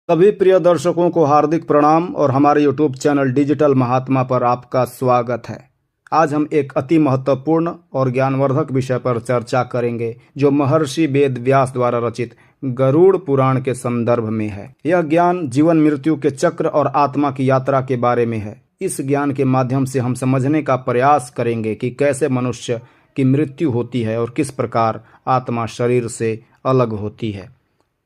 सभी प्रिय दर्शकों को हार्दिक प्रणाम और हमारे YouTube चैनल डिजिटल महात्मा पर आपका स्वागत है। आज हम एक अति महत्वपूर्ण और ज्ञानवर्धक विषय पर चर्चा करेंगे जो महर्षि वेद व्यास द्वारा रचित गरुड़ पुराण के संदर्भ में है। यह ज्ञान जीवन मृत्यु के चक्र और आत्मा की यात्रा के बारे में है। इस ज्ञान के माध्यम से हम समझने का प्रयास करेंगे कि कैसे मनुष्य की मृत्यु होती है और किस प्रकार आत्मा शरीर से अलग होती है।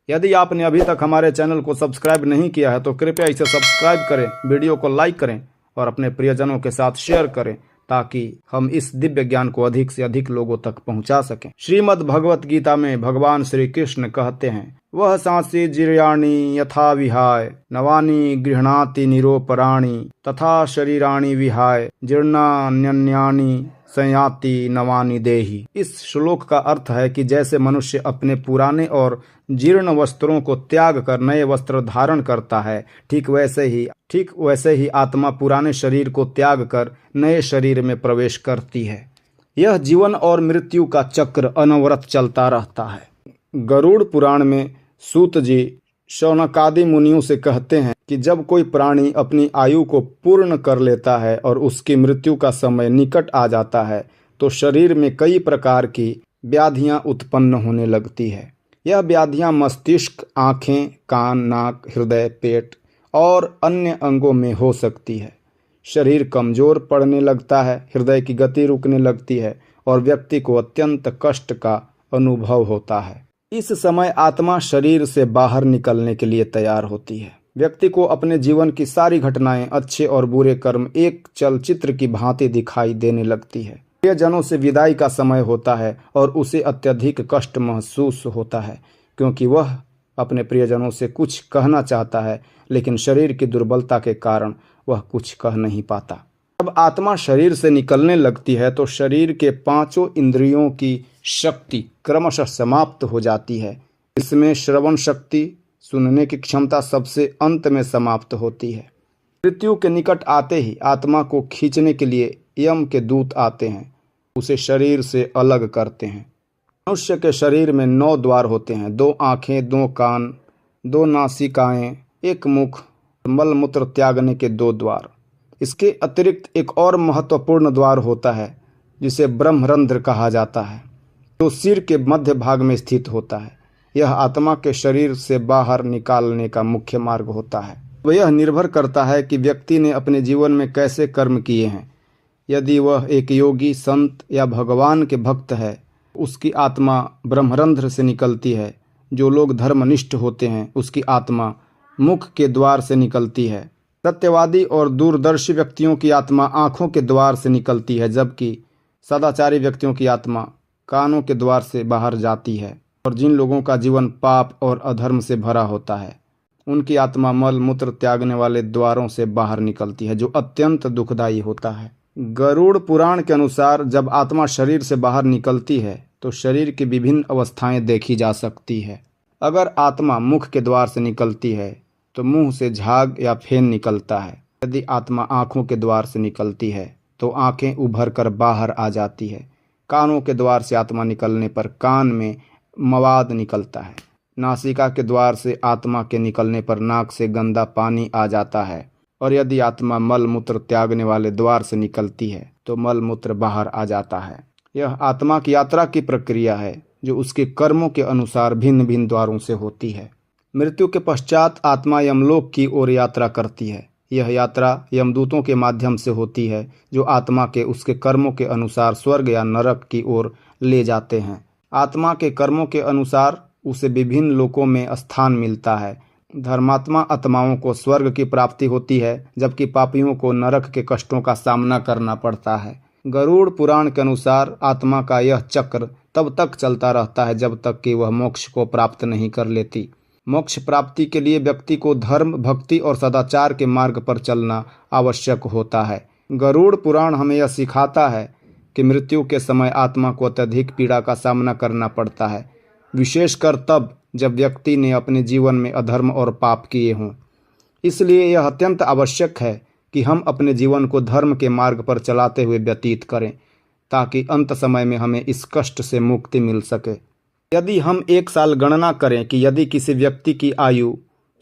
यदि आपने अभी तक हमारे चैनल को सब्सक्राइब नहीं किया है तो कृपया इसे सब्सक्राइब करें, वीडियो को लाइक करें और अपने प्रियजनों के साथ शेयर करें ताकि हम इस दिव्य ज्ञान को अधिक से अधिक लोगों तक पहुंचा सकें। श्रीमद् भगवत गीता में भगवान श्री कृष्ण कहते हैं, वह सांसी जिर्याणि यथा विहाय नवानि गृह्णाति निरोपराणि तथा शरीराणि विहाय जीर्णान्यानि संयाति नवानि देहि। इस श्लोक का अर्थ है कि जैसे मनुष्य अपने पुराने और जीर्ण वस्त्रों को त्याग कर नए वस्त्र धारण करता है, ठीक वैसे ही आत्मा पुराने शरीर को त्याग कर नए शरीर में प्रवेश करती है। यह जीवन और मृत्यु का चक्र अनवरत चलता रहता है। गरुड़ पुराण में सूत जी शौनकादि मुनियों से कहते हैं कि जब कोई प्राणी अपनी आयु को पूर्ण कर लेता है और उसकी मृत्यु का समय निकट आ जाता है तो शरीर में कई प्रकार की व्याधियां उत्पन्न होने लगती है। यह व्याधियां मस्तिष्क, आँखें, कान, नाक, हृदय, पेट और अन्य अंगों में हो सकती है। शरीर कमजोर पड़ने लगता है, हृदय की गति रुकने लगती है और व्यक्ति को अत्यंत कष्ट का अनुभव होता है। इस समय आत्मा शरीर से बाहर निकलने के लिए तैयार होती है। व्यक्ति को अपने जीवन की सारी घटनाएं, अच्छे और बुरे कर्म एक चलचित्र की भांति दिखाई देने लगती है। प्रियजनों से विदाई का समय होता है और उसे अत्यधिक कष्ट महसूस होता है क्योंकि वह अपने प्रियजनों से कुछ कहना चाहता है लेकिन शरीर की दुर्बलता के कारण वह कुछ कह नहीं पाता। जब आत्मा शरीर से निकलने लगती है तो शरीर के पांचों इंद्रियों की शक्ति क्रमशः समाप्त हो जाती है। इसमें श्रवण शक्ति, सुनने की क्षमता सबसे अंत में समाप्त होती है। मृत्यु के निकट आते ही आत्मा को खींचने के लिए यम के दूत आते हैं, उसे शरीर से अलग करते हैं। मनुष्य के शरीर में 9 द्वार होते हैं, 2 आँखें, 2 कान, 2 नासिकाएं, 1 मुख, मल मूत्र त्यागने के 2 द्वार। इसके अतिरिक्त एक और महत्वपूर्ण द्वार होता है जिसे ब्रह्मरंध्र कहा जाता है, जो सिर के मध्य भाग में स्थित होता है। यह आत्मा के शरीर से बाहर निकालने का मुख्य मार्ग होता है। तो यह निर्भर करता है कि व्यक्ति ने अपने जीवन में कैसे कर्म किए हैं। यदि वह एक योगी, संत या भगवान के भक्त है, उसकी आत्मा ब्रह्मरंध्र से निकलती है। जो लोग धर्मनिष्ठ होते हैं उसकी आत्मा मुख के द्वार से निकलती है। सत्यवादी और दूरदर्शी व्यक्तियों की आत्मा आँखों के द्वार से निकलती है, जबकि सदाचारी व्यक्तियों की आत्मा कानों के द्वार से बाहर जाती है। और जिन लोगों का जीवन पाप और अधर्म से भरा होता है उनकी आत्मा मल मूत्र त्यागने वाले द्वारों से बाहर निकलती है, जो अत्यंत दुखदायी होता है। गरुड़ पुराण के अनुसार जब आत्मा शरीर से बाहर निकलती है तो शरीर की विभिन्न अवस्थाएं देखी जा सकती है। अगर आत्मा मुख के द्वार से निकलती है तो मुंह से झाग या फेन निकलता है। यदि आत्मा आँखों के द्वार से निकलती है तो आँखें उभर कर बाहर आ जाती है। कानों के द्वार से आत्मा निकलने पर कान में मवाद निकलता है। नासिका के द्वार से आत्मा के निकलने पर नाक से गंदा पानी आ जाता है। और यदि आत्मा मल मूत्र त्यागने वाले द्वार से निकलती है तो मल मूत्र बाहर आ जाता है। यह आत्मा की यात्रा की प्रक्रिया है जो उसके कर्मों के अनुसार भिन्न भिन्न द्वारों से होती है। मृत्यु के पश्चात आत्मा यमलोक की ओर यात्रा करती है। यह यात्रा यमदूतों के माध्यम से होती है जो आत्मा के उसके कर्मों के अनुसार स्वर्ग या नरक की ओर ले जाते हैं। आत्मा के कर्मों के अनुसार उसे विभिन्न लोकों में स्थान मिलता है। धर्मात्मा आत्माओं को स्वर्ग की प्राप्ति होती है जबकि पापियों को नरक के कष्टों का सामना करना पड़ता है। गरुड़ पुराण के अनुसार आत्मा का यह चक्र तब तक चलता रहता है जब तक कि वह मोक्ष को प्राप्त नहीं कर लेती। मोक्ष प्राप्ति के लिए व्यक्ति को धर्म, भक्ति और सदाचार के मार्ग पर चलना आवश्यक होता है। गरुड़ पुराण हमें यह सिखाता है कि मृत्यु के समय आत्मा को अत्यधिक पीड़ा का सामना करना पड़ता है, विशेषकर तब जब व्यक्ति ने अपने जीवन में अधर्म और पाप किए हों। इसलिए यह अत्यंत आवश्यक है कि हम अपने जीवन को धर्म के मार्ग पर चलाते हुए व्यतीत करें ताकि अंत समय में हमें इस कष्ट से मुक्ति मिल सके। यदि हम 1 साल गणना करें कि यदि किसी व्यक्ति की आयु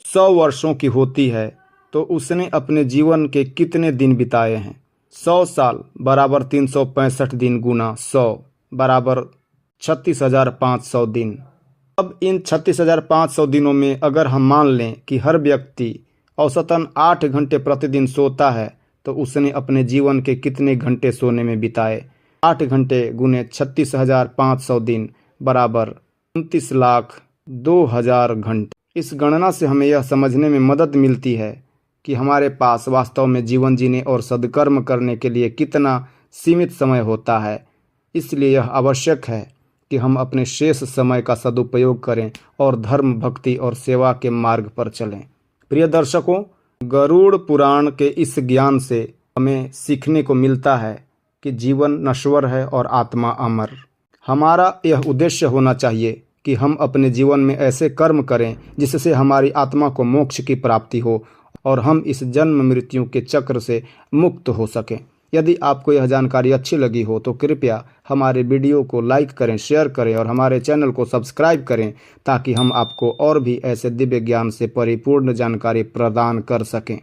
100 वर्षों की होती है तो उसने अपने जीवन के कितने दिन बिताए हैं? 100 साल बराबर 365 दिन गुना 100 बराबर 36,500 दिन। अब इन 36,500 दिनों में अगर हम मान लें कि हर व्यक्ति औसतन 8 घंटे प्रतिदिन सोता है तो उसने अपने जीवन के कितने घंटे सोने में बिताए? 8 घंटे गुने 36,500 दिन बराबर 29,02,000 घंटे। इस गणना से हमें यह समझने में मदद मिलती है कि हमारे पास वास्तव में जीवन जीने और सद्कर्म करने के लिए कितना सीमित समय होता है। इसलिए यह आवश्यक है कि हम अपने शेष समय का सदुपयोग करें और धर्म, भक्ति और सेवा के मार्ग पर चलें। प्रिय दर्शकों, गरुड़ पुराण के इस ज्ञान से हमें सीखने को मिलता है कि जीवन नश्वर है और आत्मा अमर। हमारा यह उद्देश्य होना चाहिए कि हम अपने जीवन में ऐसे कर्म करें जिससे हमारी आत्मा को मोक्ष की प्राप्ति हो और हम इस जन्म मृत्यु के चक्र से मुक्त हो सकें। यदि आपको यह जानकारी अच्छी लगी हो तो कृपया हमारे वीडियो को लाइक करें, शेयर करें और हमारे चैनल को सब्सक्राइब करें ताकि हम आपको और भी ऐसे दिव्य ज्ञान से परिपूर्ण जानकारी प्रदान कर सकें।